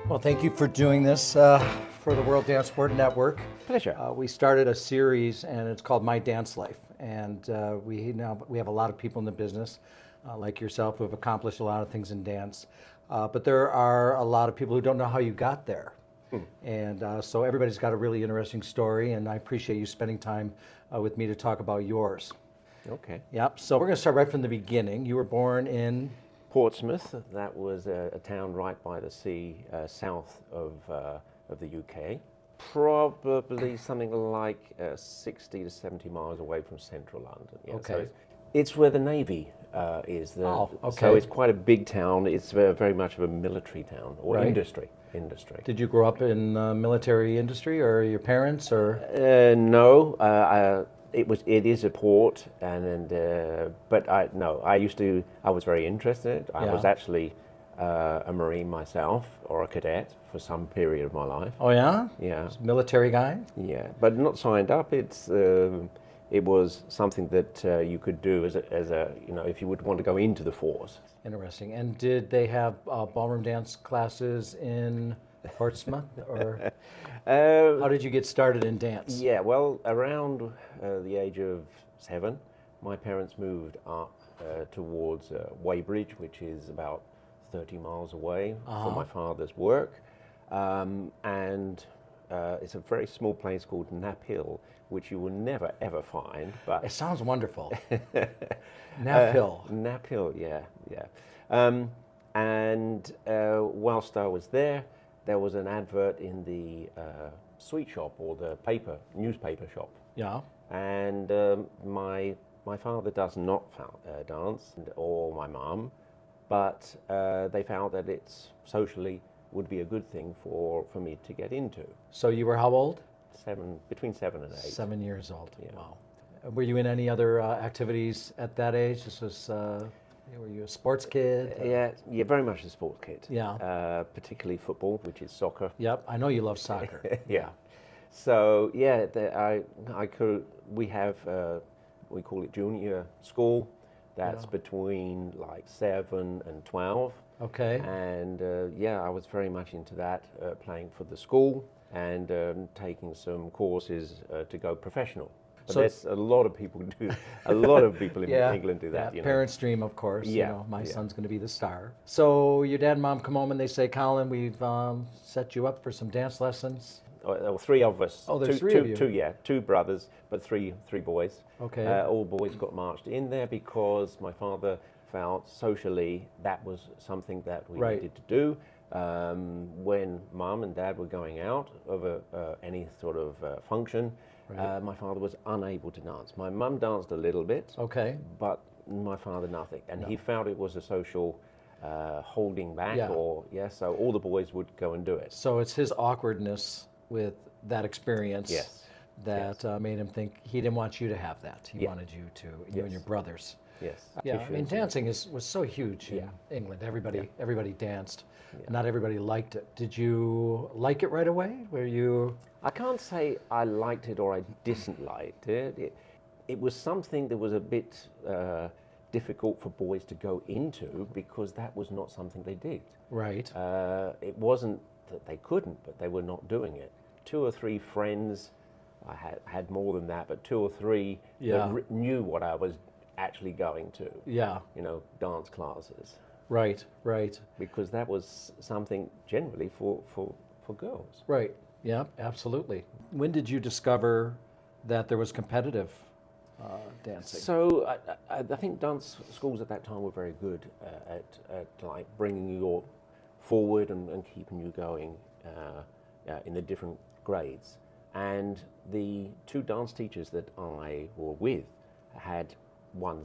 Well, thank you for doing this for the World Dance Sport Network. Pleasure. We started a series, and it's called My Dance Life. And we have a lot of people in the business, like yourself, who have accomplished a lot of things in dance. But there are a lot of people who don't know how you got there. And so everybody's got a really interesting story, and I appreciate you spending time with me to talk about yours. Okay. Yep. So we're going to start right from the beginning. You were born in Portsmouth, that was a town right by the sea, south of the UK. Probably something like 60 to 70 miles away from central London. Yeah, Okay. So it's where the Navy is. Oh, okay. So it's quite a big town. It's very much of a military town, or Right. industry. Did you grow up in military industry, or your parents, or? No, it is a port, but I was very interested. I was actually a Marine myself, or a cadet for some period of my life. Oh yeah? Yeah, Military guy? yeah, but not signed up. It was something that you could do as a if you would want to go into the force. Interesting. And did they have ballroom dance classes in Portsmouth, or how did you get started in dance? Yeah, well, around the age of 7, my parents moved up towards Weybridge, which is about 30 miles away for my father's work. And it's a very small place called Knapp Hill, which you will never, ever find. But It sounds wonderful. Knapp Hill. Knapp Hill, yeah. And whilst I was there was an advert in the sweet shop, or the newspaper shop. Yeah. And my father does not dance, or my mum, but they found that it's socially would be a good thing for me to get into. So you were how old? Between 7 and 8. 7 years old. Yeah. Wow. Were you in any other activities at that age? This was. Were you a sports kid? Yeah, very much a sports kid. Yeah. Particularly football, which is soccer. Yep. I know you love soccer. Yeah. So yeah, we have we call it junior school. That's between like 7 and 12. Okay. And I was very much into that, playing for the school and taking some courses to go professional. But So- there's a lot of people do. A lot of people in England do that. Parents' dream, of course. Yeah, My yeah. son's going to be the star. So your dad and mom come home and they say, Colin, we've set you up for some dance lessons. There were 3 of us. Oh, there's 3 of you. 2 brothers, but three boys. Okay. All boys got marched in there because my father felt socially that was something that we Right. needed to do. When mum and dad were going out of any sort of function, my father was unable to dance. My mum danced a little bit, Okay. but my father nothing. And he felt it was a social holding back, Yeah. so all the boys would go and do it. So it's his awkwardness with that experience that made him think he didn't want you to have that. He wanted you to, you and your brothers. Yes. Yeah, I mean, dancing was so huge in England. Everybody danced. Yeah. Not everybody liked it. Did you like it right away? Were you? I can't say I liked it or I disliked it. It was something that was a bit difficult for boys to go into because that was not something they did. Right. It wasn't that they couldn't, but they were not doing it. 2 or 3 friends, I had more than that, but 2 or 3 that knew what I was actually going to. Yeah. Dance classes. Right. Because that was something generally for girls. Right. Yeah, absolutely. When did you discover that there was competitive dancing? So I think dance schools at that time were very good at like bringing you forward and keeping you going in the different grades. And the 2 dance teachers that I were with had one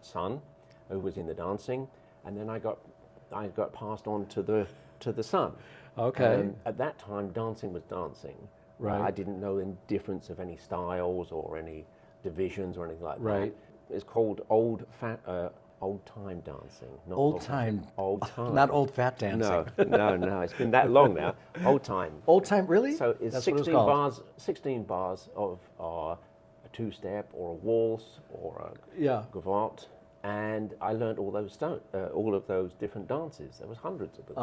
son who was in the dancing, and then I got passed on to the son. Okay. At that time, dancing was dancing. Right. I didn't know the difference of any styles or any divisions or anything like Right. that. It's called old time dancing. Not Old time. Old time. Not old fat dancing. No. It's been that long now. Old time. Old time, really? So it's That's what 16 called. bars. 16 bars of a 2-step or a waltz or a gavotte, and I learned all of those different dances. There was hundreds of them.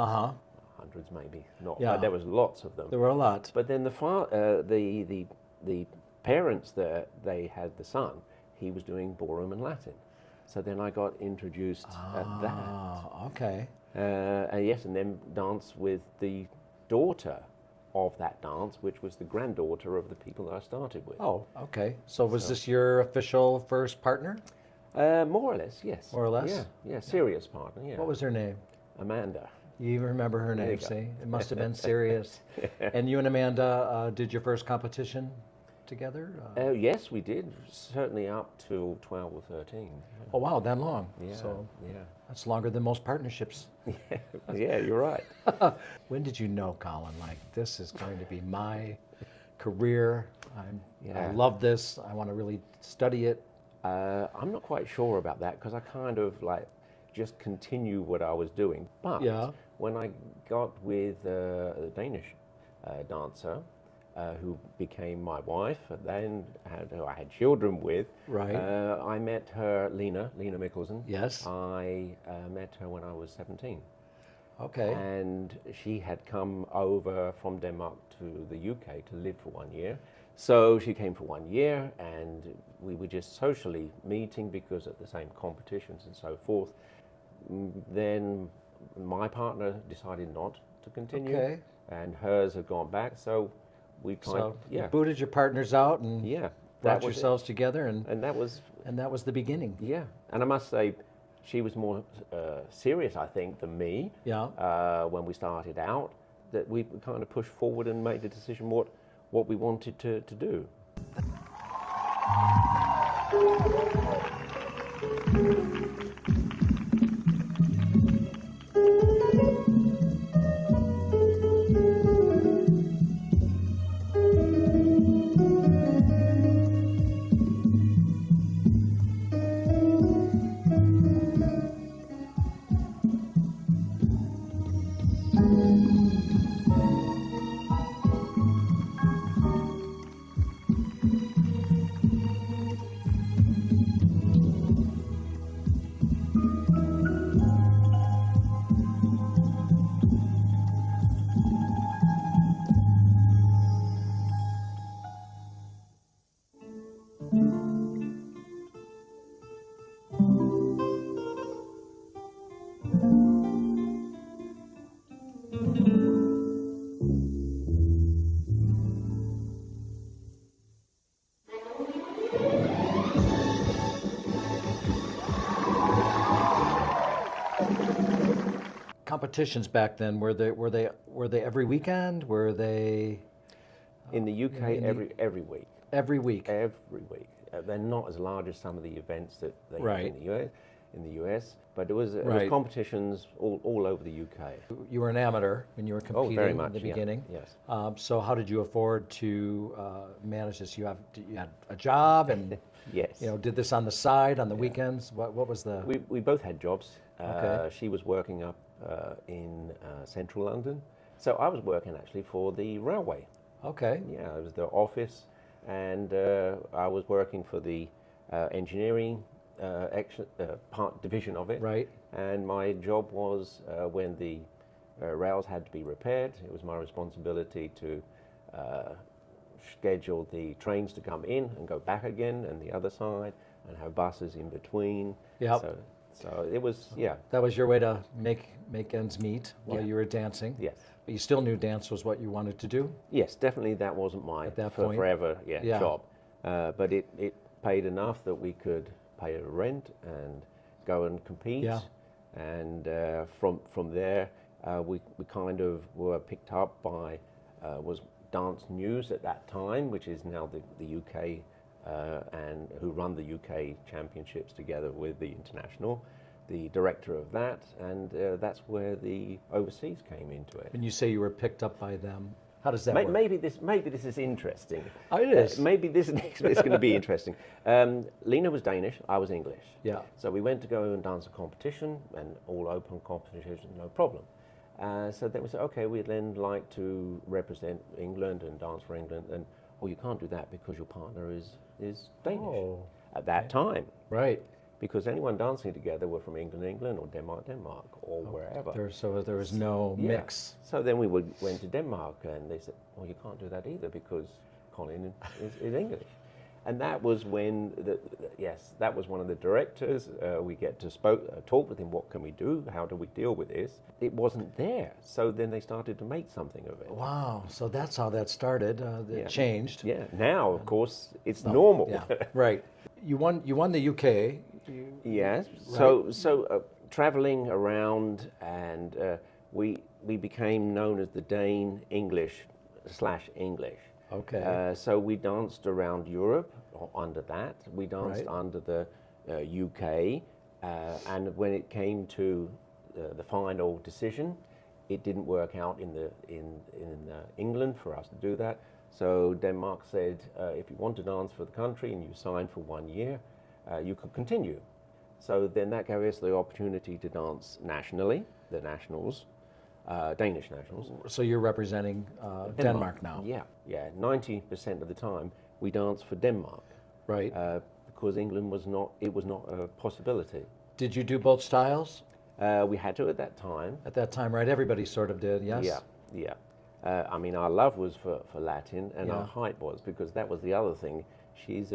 hundreds maybe, not, Yeah. but there was lots of them. There were a lot. But then the parents that they had the son, he was doing ballroom and Latin. So then I got introduced at that. Ah, okay. And yes, and then dance with the daughter of that dance, which was the granddaughter of the people that I started with. Oh, okay. So was this your official first partner? More or less, yes. More or less? Yeah, yeah, serious partner, yeah. What was her name? Amanda. You even remember her There name, you go. see? It must have been serious. And you and Amanda did your first competition together? Yes, we did, certainly up to 12 or 13. Oh, wow, that long. Yeah, So yeah. that's longer than most partnerships. Yeah, you're right. When did you know, Colin, like this is going to be my career? I Yeah. love this. I want to really study it. I'm not quite sure about that because I kind of like just continue what I was doing. But Yeah. when I got with a Danish dancer who became my wife, and then who I had children with, Right. I met her, Lena Mikkelsen. Yes. I met her when I was 17. Okay. And she had come over from Denmark to the UK to live for 1 year. So she came for 1 year, and we were just socially meeting because at the same competitions and so forth. Then my partner decided not to continue, Okay. and hers had gone back. So we kind So of, you yeah, booted your partners out and yeah, brought that was it. yourselves together, and And that was the beginning. yeah. And I must say, she was more serious, I think, than me. Yeah. When we started out, that we kind of pushed forward and made the decision what we wanted to do. Competitions back then, were they every weekend? Were they In the UK, every week. every week? Every week. They're not as large as some of the events that they Right. have in the US, but it was Right. competitions all over the UK. You were an amateur when you were Oh, competing very in much. the yeah. beginning. Yes. So how did you afford to manage this? You had a job and Yes. did this on the side on the weekends. What was the? We both had jobs. Okay. She was working up in central London, so I was working actually for the railway. Okay. Yeah, it was the office, and I was working for the engineering part division of it. Right. And my job was when the rails had to be repaired, it was my responsibility to schedule the trains to come in and go back again, and the other side, and have buses in between. Yep. So it was, yeah, That was your way to make ends meet while Yeah. you were dancing. yes. But you still knew dance was what you wanted to do. Yes, definitely that wasn't my At that point? forever Yeah. job. But it paid enough that we could pay a rent and go and compete. Yeah. And from there, we kind of were picked up by, was Dance News at that time, which is now the UK, and who run the UK championships together with the international, the director of that, and that's where the overseas came into it. When you say you were picked up by them, how does that work? Maybe this is interesting. Oh, it is. Maybe this next bit is going to be interesting. Lena was Danish, I was English. Yeah. So we went to go and dance a competition, and all open competition, no problem. So then we said, okay, we'd then like to represent England and dance for England, and you can't do that because your partner is Danish Oh. at that time. Right. because anyone dancing together were from England, or Denmark, or wherever. So there was no Yeah. mix. So then we went to Denmark, and they said, well, you can't do that either because Colin is English. And that was when, that was one of the directors. We get to talk with him. What can we do? How do we deal with this? It wasn't there. So then they started to make something of it. Wow. So that's how that started. It changed. Yeah. Now, of course, it's normal. Yeah. Right. You won the UK. Yes. Right. So traveling around, and we became known as the Dane English / English. Okay. So we danced around Europe under that. We danced under the UK, and when it came to the final decision, it didn't work out in England for us to do that. So Denmark said, if you want to dance for the country and you signed for 1 year, you could continue. So then that gave us the opportunity to dance nationally, the nationals. Danish nationals. So you're representing Denmark now. Yeah. 90% of the time we danced for Denmark. Right. Because England was not a possibility. Did you do both styles? We had to at that time. At that time, right? Everybody sort of did, yes? Yeah. I mean, our love was for Latin, and Yeah. our height was, because that was the other thing. She's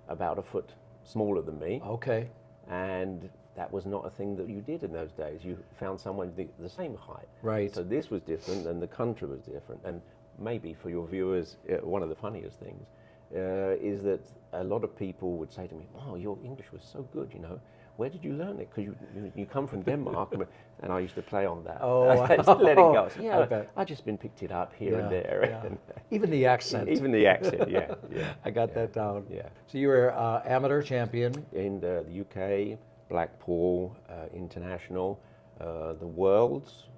about a foot smaller than me. Okay. And that was not a thing that you did in those days. You found someone the same height. Right. So this was different, and the country was different. And maybe for your viewers, one of the funniest things is that a lot of people would say to me, "Wow, your English was so good, you know. Where did you learn it? Because you come from Denmark." And I used to play on that. Oh, I used to let it go. So, I bet. I just been picked it up here and there. Yeah. Even the accent. Even the accent, yeah. I got that down. Yeah. So you were amateur champion. In the UK, Blackpool, international, the Worlds,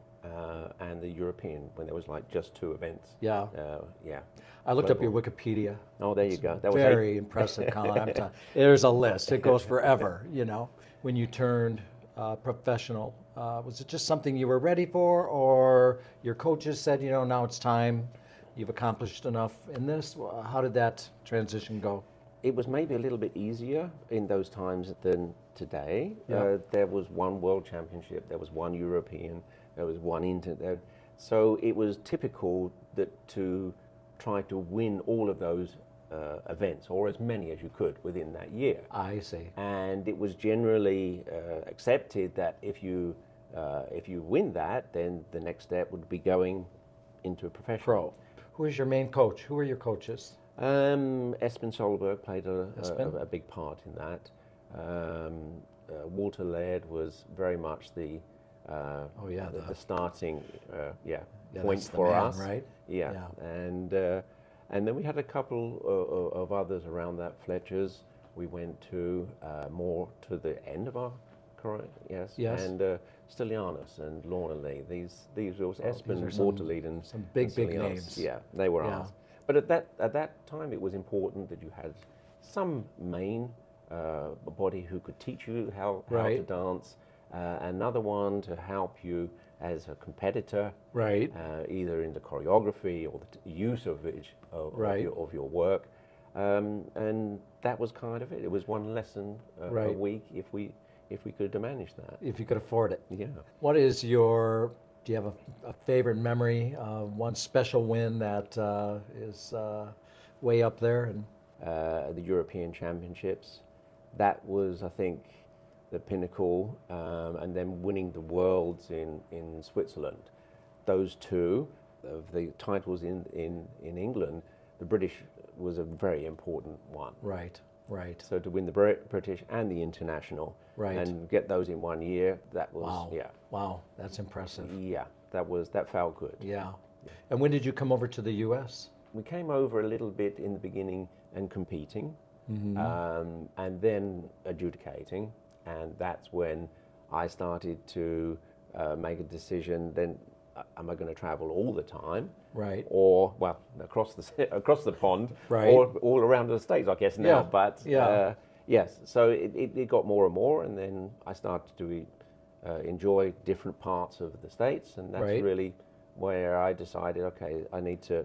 and the European, when there was like just 2 events. Yeah. Yeah. I looked up your Wikipedia. Oh, there you go. That was Very impressive, Colin. There's a list. It goes forever, you know. When you turned professional, was it just something you were ready for, or your coaches said, you know, now it's time, you've accomplished enough in this? How did that transition go? It was maybe a little bit easier in those times than today. Yeah. There was 1 World Championship, there was 1 European, there was 1 so it was typical that to try to win all of those events, or as many as you could within that year. I see. And it was generally accepted that if you win that, then the next step would be going into a professional. Pro. Who is your main coach? Who are your coaches? Espen Solberg played a big part in that. Walter Laird was very much the starting point for us. Right? Yeah. And then we had a couple of others around that. Fletcher's. We went to more to the end of our career. Yes. And Stylianos and Lorna Lee. These were Espen, Waterleed, and some big Stylianos. names. Yeah, they were ours. But at that time, it was important that you had some main body who could teach you how to dance, another one to help you as a competitor, either in the choreography or the use of your work, and that was kind of it. It was 1 lesson a week if we could manage that. If you could afford it. Yeah. What is do you have a favorite memory, one special win that is way up there? And the European Championships, that was, I think, the pinnacle, and then winning the Worlds in Switzerland. Those 2 of the titles in England, the British was a very important one. Right. So to win the British and the international, and get those in 1 year, that was Wow, that's impressive. Yeah, that felt good. Yeah. And when did you come over to the U.S.? We came over a little bit in the beginning and competing, and then adjudicating, and that's when I started to make a decision. Then, am I going to travel all the time? Right. Or, well, across the pond, right. or all around the States, I guess now. Yeah. But yes, so it got more and more, and then I started to enjoy different parts of the States, and that's really where I decided, okay, I need to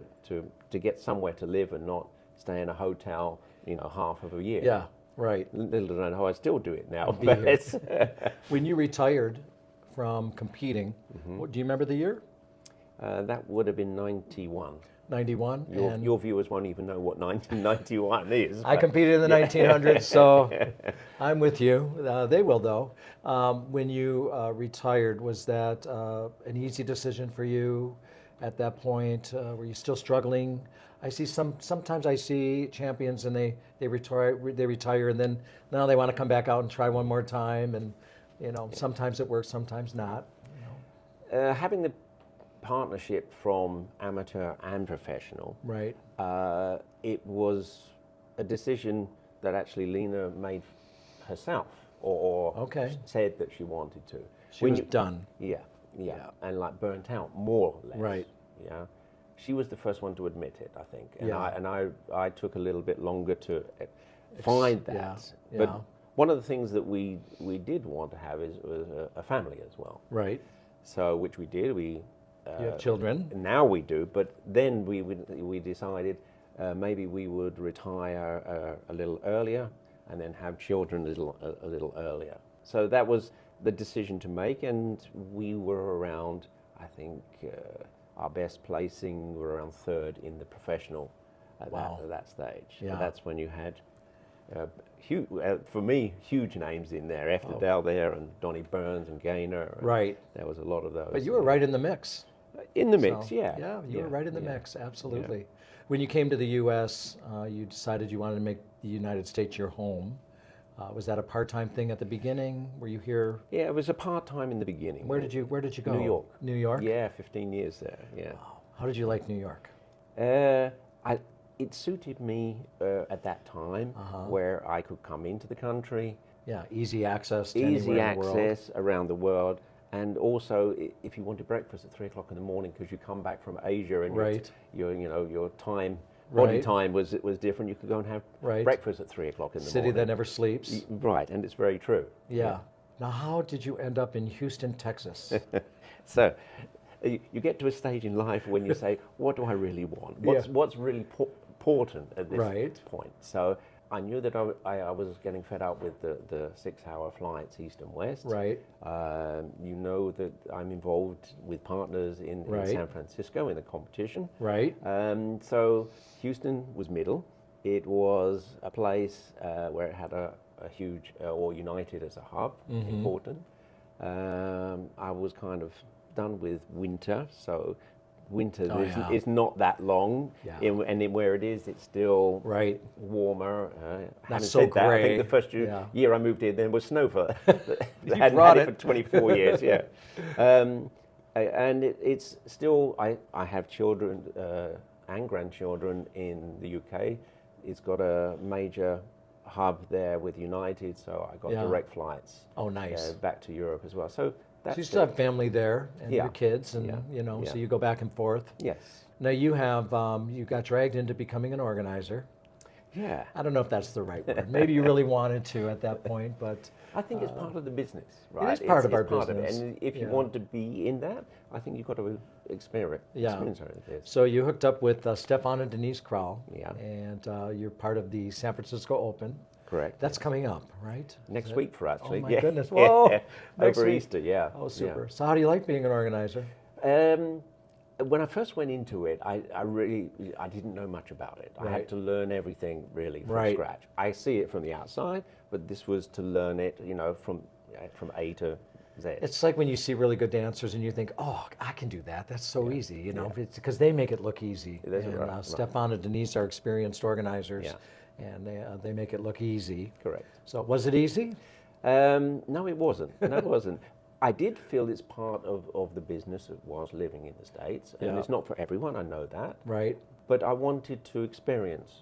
get somewhere to live and not stay in a hotel, half of a year. Yeah. Right. Little did I know I still do it now. Be But here. it's, When you retired from competing, do you remember the year? that would have been 91. 91? And Your viewers won't even know what 1991 is. I but- competed in the 1900s, so I'm with you. They will, though. When you retired, was that an easy decision for you at that point? Were you still struggling? I see sometimes I see champions and they retire and then now they want to come back out and try one more time, and sometimes it works, sometimes not. Having the partnership from amateur and professional, Right. it was a decision that actually Lena made herself, or Okay. said that she wanted to. She was done. Yeah, and like burnt out more or less. Right. Yeah, she was the first one to admit it, I think, and Yeah. I took a little bit longer to find that. yeah. But one of the things that we did want to have was a family as well. Right. So which we did. You have children. Now we do, but then we decided maybe we would retire a little earlier and then have children a little earlier. So that was the decision to make, and we were around, I think, our best placing were around third in the professional at that stage. Yeah. So that's when you had, huge, for me, huge names in there. Dell there, and Donnie Burns and Gaynor. Right. There was a lot of those. But you were right in the mix. In the mix, So, yeah. Yeah, you were right in the yeah. mix, absolutely. When you came to the U.S., you decided you wanted to make the United States your home. Was that a part-time thing at the beginning? Were you here? Yeah, it was a part-time in the beginning. Where did you go? New York. New York? Yeah, 15 years there, yeah. How did you like New York? It suited me at that time, where I could come into the country, Yeah, easy access to easy anywhere in the world. access around the world, and also if you wanted breakfast at 3 o'clock in the morning because you come back from Asia and Right. your time, body Right. time was different, you could go and have Right. breakfast at 3 o'clock in the City morning. that never sleeps. Right, and it's very true. Yeah. Now, how did you end up in Houston, Texas? So you get to a stage in life when you say, what do I really want? What's really important at this Right. point? So I knew that I was getting fed up with the 6-hour flights east and west. Right. You know that I'm involved with partners in Right. San Francisco in the competition. Right. So Houston was middle. It was a place where it had a huge, or United as a hub, important. I was kind of done with winter, so winter is not that long, Yeah. and where it is, it's still Right. warmer. Having so said that, I grey. think the first Yeah. year I moved in, there was snow for. You hadn't brought had it. for 24 years. Yeah, and it's still. I have children and grandchildren in the UK. It's got a major hub there with United, so I got Yeah. direct flights. Oh, nice. Back to Europe as well. So that's So you still have family there and Yeah. your kids, and Yeah. so you go back and forth. Yes. Now you have you got dragged into becoming an organizer. Yeah. I don't know if that's the right word. Maybe you really wanted to at that point, but I think it's part of the business, right? is part of our Of business. it. And if you Yeah. want to be in that, I think you've got to experience Yeah. this. so you hooked up with Stefan and Denise Kroll, Yeah. and you're part of the San Francisco Open. Correct. That's coming up, right? Next Is week for actually. Oh my yeah. goodness! Whoa! Next Over week. Easter, yeah. Oh, super. So how do you like being an organizer? Yeah. When I first went into it, I didn't know much about it. I Right. had to learn everything really from Right. scratch. I see it from the outside, but this was to learn it, from A to Z. It's like when you see really good dancers and you think, "Oh, I can do that. That's so easy," It's because they make it look easy. That's and right. Stefan and Denise are experienced organizers, Yeah. and they make it look easy. Correct. So was it easy? No, it wasn't. No, it wasn't. I did feel it's part of the business that was living in the States, and Yeah. it's not for everyone, I know that. Right. But I wanted to experience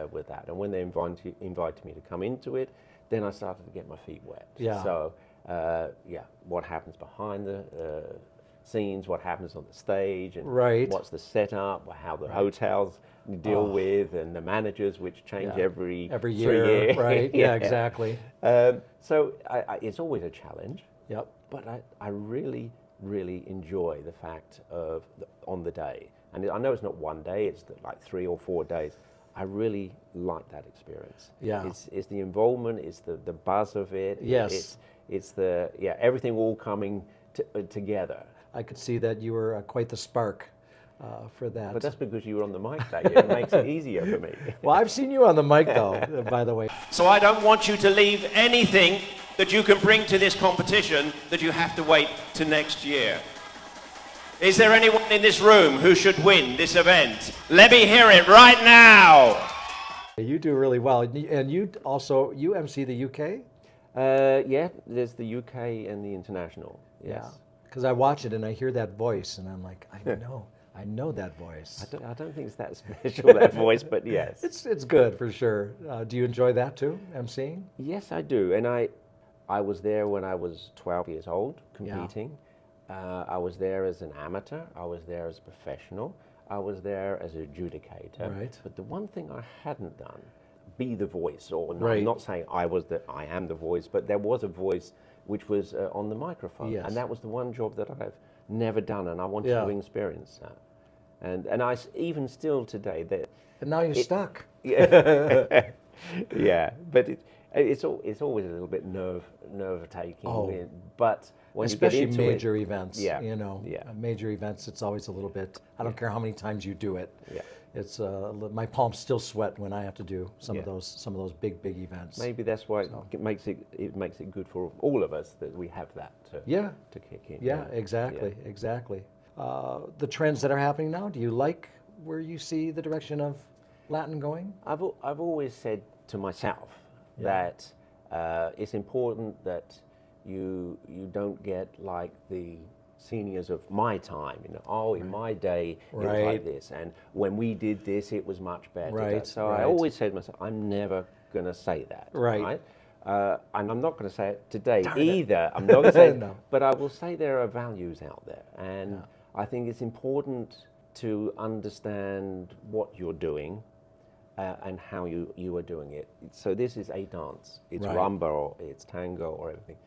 with that, and when they invited me to come into it, then I started to get my feet wet. Yeah. So, what happens behind the scenes, what happens on the stage, and Right. what's the setup, how the hotels deal with, and the managers, which change Yeah. every 3 year, years. right? Yeah, exactly. So it's always a challenge. Yep. But I really, really enjoy the fact of on the day, and I know it's not one day; it's like 3 or 4 days. I really like that experience. Yeah. It's the involvement, it's the buzz of it. Yes. It's the, everything all coming together. I could see that you were quite the spark for that. But that's because you were on the mic that year. It makes it easier for me. Well, I've seen you on the mic, though, by the way. So I don't want you to leave anything that you can bring to this competition that you have to wait to next year. Is there anyone in this room who should win this event? Let me hear it right now. You do really well. And you MC the UK? Yeah, there's the UK and the international. Yes. Yeah. Because I watch it and I hear that voice and I'm like, I know that voice. I don't think it's that special, that voice, but yes. It's good for sure. Do you enjoy that too, MCing? Yes, I do. And I was there when I was 12 years old, competing. I was there as an amateur. I was there as a professional. I was there as an adjudicator. Right. But the one thing I hadn't done, be the voice, or no, Right. I'm not saying I am the voice, but there was a voice which was on the microphone. Yes. And that was the one job that I've never done, and I wanted to experience that. And even still today, that. And now you're stuck. Yeah, yeah. But it's always a little bit nerve-taking. Oh. But when Especially you get into major events. Yeah. Major events, it's always a little bit, I don't care how many times you do it. Yeah. It's my palms still sweat when I have to do some of Yeah. those big events. maybe that's why it makes it good for all of us that we have that to kick in. Yeah, exactly, exactly. The trends that are happening now, do you like where you see the direction of Latin going? I've always said to myself that it's important that you don't get like the seniors of my time, in my day it was Right. like this, and when we did this it was much better. Right, So right. I always said to myself, I'm never going to say that. Right. And I'm not going to say it today Darn it. either. I'm not going to say it, No. but I will say there are values out there, and I think it's important to understand what you're doing and how you are doing it. So this is a dance. It's Right. rumba or it's tango or everything.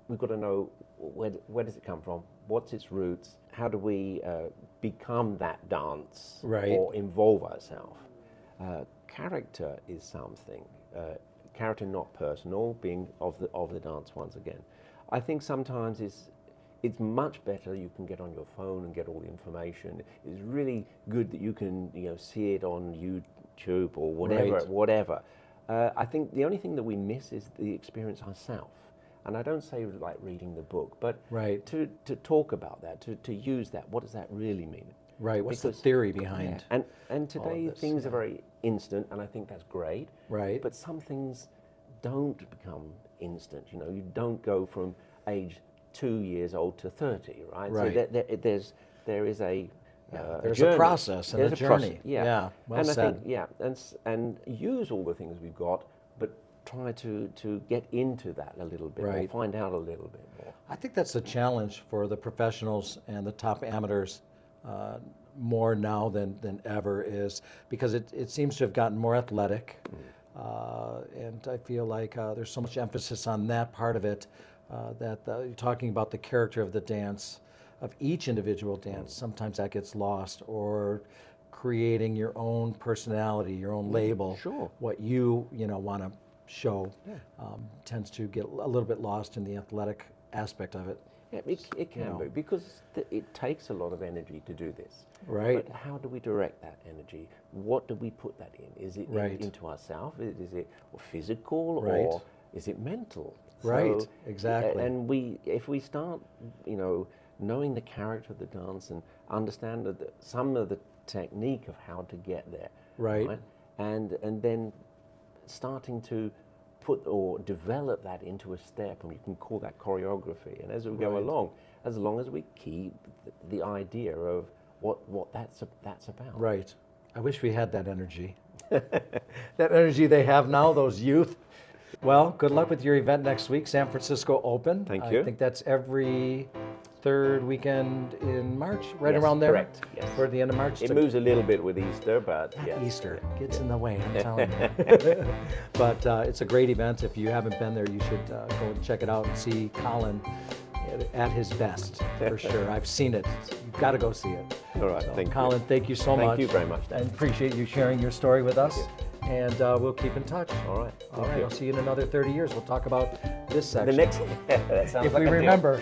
We've got to know where does it come from? What's its roots? How do we become that dance Right. or involve ourselves? Character is something. Character not personal, being of the dance once again. I think sometimes it's much better you can get on your phone and get all the information. It's really good that you can see it on YouTube or whatever. Right. Whatever. I think the only thing that we miss is the experience ourselves. And I don't say like reading the book, but Right. to talk about that, to use that. What does that really mean? Right, what's the Because- theory behind? And today this, things are very instant, and I think that's great. Right. But some things don't become instant. You don't go from age 2 years old to 30, right? Right. So there is a there's a journey. process and There's a process, journey. Yeah. Yeah, well and said. I think and use all the things we've got, but try to get into that a little bit, Right. or find out a little bit more. I think that's the challenge for the professionals and the top amateurs more now than ever, is because it seems to have gotten more athletic. And I feel like there's so much emphasis on that part of it that you're talking about the character of the dance, of each individual dance. Sometimes that gets lost, or creating your own personality, your own label. Sure. What you want to show tends to get a little bit lost in the athletic aspect of it. Yeah, it can be, because it takes a lot of energy to do this. Right. But how do we direct that energy? What do we put that in? Is it Right. into ourselves? Is it physical, Right. or is it mental? Right, So, exactly. And if we start, knowing the character of the dance and understand some of the technique of how to get there, Right. and then starting to put or develop that into a step, and you can call that choreography. And as we go Right. along, as long as we keep the idea of what that's about. Right. I wish we had that energy. That energy they have now, those youth. Well, good luck with your event next week, San Francisco Open. Thank you. I think that's every third weekend in March, right Yes, around there? correct, yes. Toward the end of March? It moves a little bit with Easter, but That yes. Easter gets in the way, I'm telling you. But it's a great event. If you haven't been there, you should go and check it out and see Colin at his best, for sure. I've seen it. You've got to go see it. All right, So, thank you. Colin, thank you so much. Thank you very much, Dan. And appreciate you sharing your story with us. And we'll keep in touch. All right, All thank right. you. I'll see you in another 30 years. We'll talk about this The section. next, that sounds if like we a deal. remember.